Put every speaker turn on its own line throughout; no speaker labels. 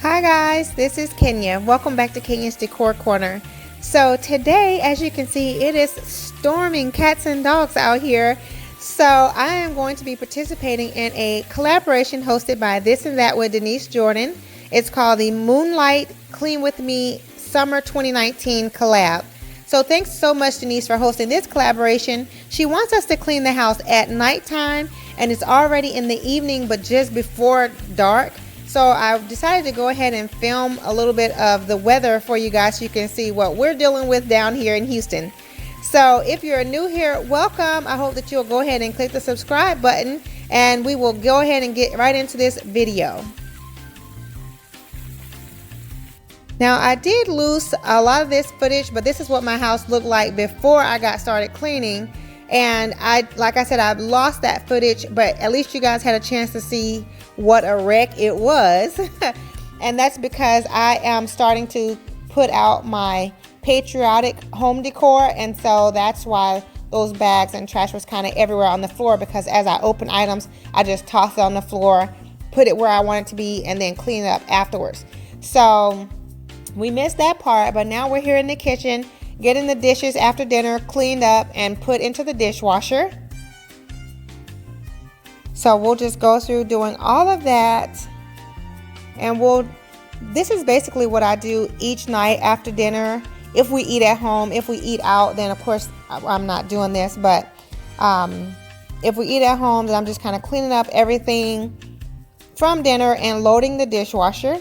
Hi guys, this is Kenya. Welcome back to Kenya's Decor Corner. So today, as you can see, it is storming cats and dogs out here. So I am going to be participating in a collaboration hosted by This and That with Denise Jordan. It's called the Moonlight Clean With Me Summer 2019 collab. So thanks so much, Denise, for hosting this collaboration. She wants us to clean the house at nighttime, and it's already in the evening, but just before dark. So I decided to go ahead and film a little bit of the weather for you guys so you can see what we're dealing with down here in Houston. So if you're new here, welcome. I hope that you'll go ahead and click the subscribe button, and we will go ahead and get right into this video. Now, I did lose a lot of this footage, but this is what my house looked like before I got started cleaning. And like I said, I've lost that footage, but at least you guys had a chance to see what a wreck it was. And that's because I am starting to put out my patriotic home decor, and so that's why those bags and trash was kind of everywhere on the floor, because as I open items, I just toss it on the floor, put it where I want it to be, and then clean it up afterwards. So we missed that part, but now we're here in the kitchen getting the dishes after dinner cleaned up and put into the dishwasher. So we'll just go through doing all of that, and this is basically what I do each night after dinner. If we eat at home, if we eat out, then of course I'm not doing this, but if we eat at home, then I'm just kind of cleaning up everything from dinner and loading the dishwasher.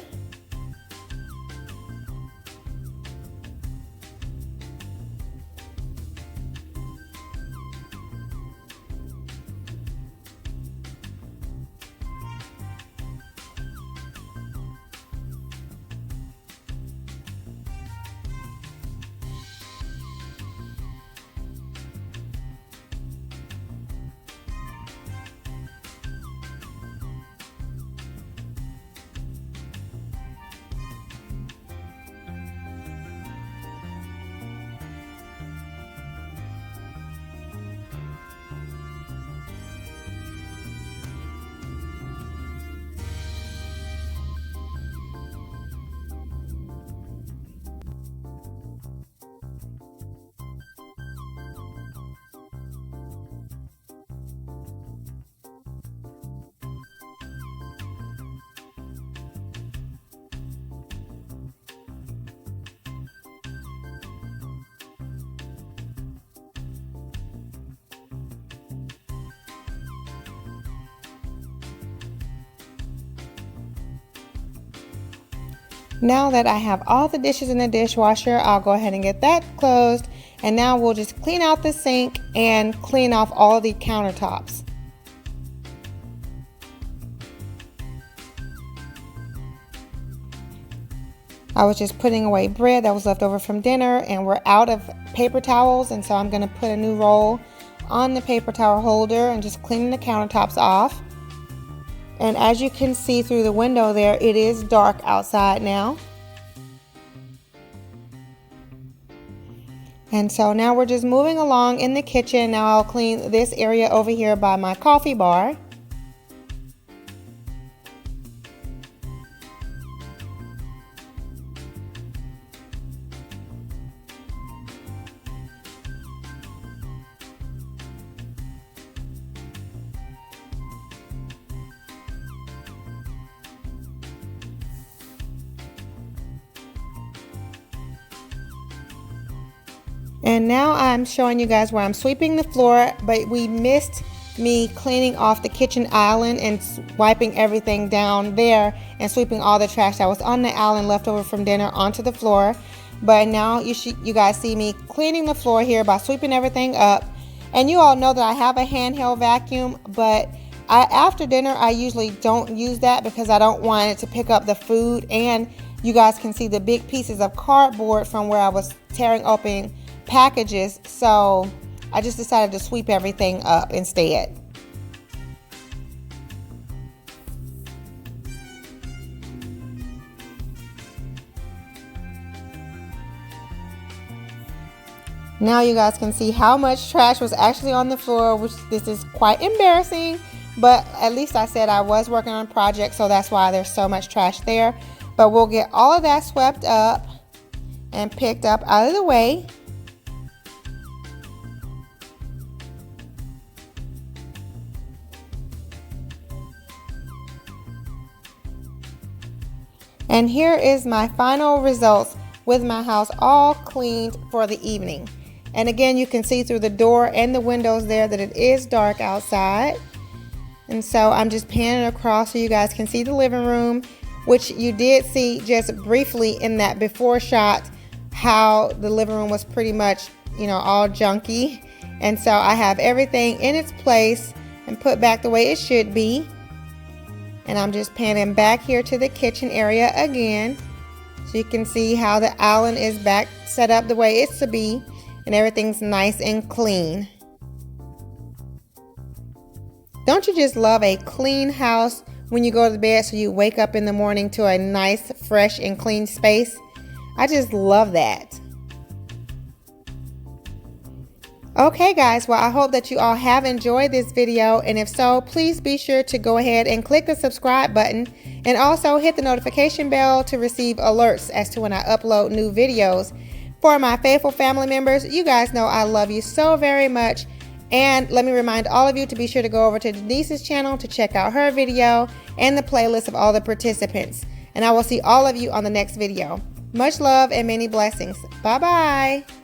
Now that I have all the dishes in the dishwasher, I'll go ahead and get that closed, and now we'll just clean out the sink and clean off all the countertops. I was just putting away bread that was left over from dinner, and we're out of paper towels, and so I'm going to put a new roll on the paper towel holder and just cleaning the countertops off. And as you can see through the window there, it is dark outside now. And so now we're just moving along in the kitchen. Now I'll clean this area over here by my coffee bar. And now I'm showing you guys where I'm sweeping the floor, but we missed me cleaning off the kitchen island and wiping everything down there and sweeping all the trash that was on the island left over from dinner onto the floor. But now you guys see me cleaning the floor here by sweeping everything up. And you all know that I have a handheld vacuum, but after dinner I usually don't use that because I don't want it to pick up the food, and you guys can see the big pieces of cardboard from where I was tearing open packages, so I just decided to sweep everything up instead. Now you guys can see how much trash was actually on the floor, which this is quite embarrassing, but at least I said I was working on a project, so that's why there's so much trash there. But we'll get all of that swept up and picked up out of the way. And here is my final results with my house all cleaned for the evening. And again, you can see through the door and the windows there that it is dark outside. And so I'm just panning across so you guys can see the living room, which you did see just briefly in that before shot, how the living room was pretty much, you know, all junky. And so I have everything in its place and put back the way it should be. And I'm just panning back here to the kitchen area again, so you can see how the island is back set up the way it's to be, and everything's nice and clean. Don't you just love a clean house when you go to bed so you wake up in the morning to a nice, fresh, and clean space? I just love that. Okay guys, well I hope that you all have enjoyed this video, and if so, please be sure to go ahead and click the subscribe button and also hit the notification bell to receive alerts as to when I upload new videos. For my faithful family members, you guys know I love you so very much, and let me remind all of you to be sure to go over to Denise's channel to check out her video and the playlist of all the participants. And I will see all of you on the next video. Much love and many blessings. Bye bye.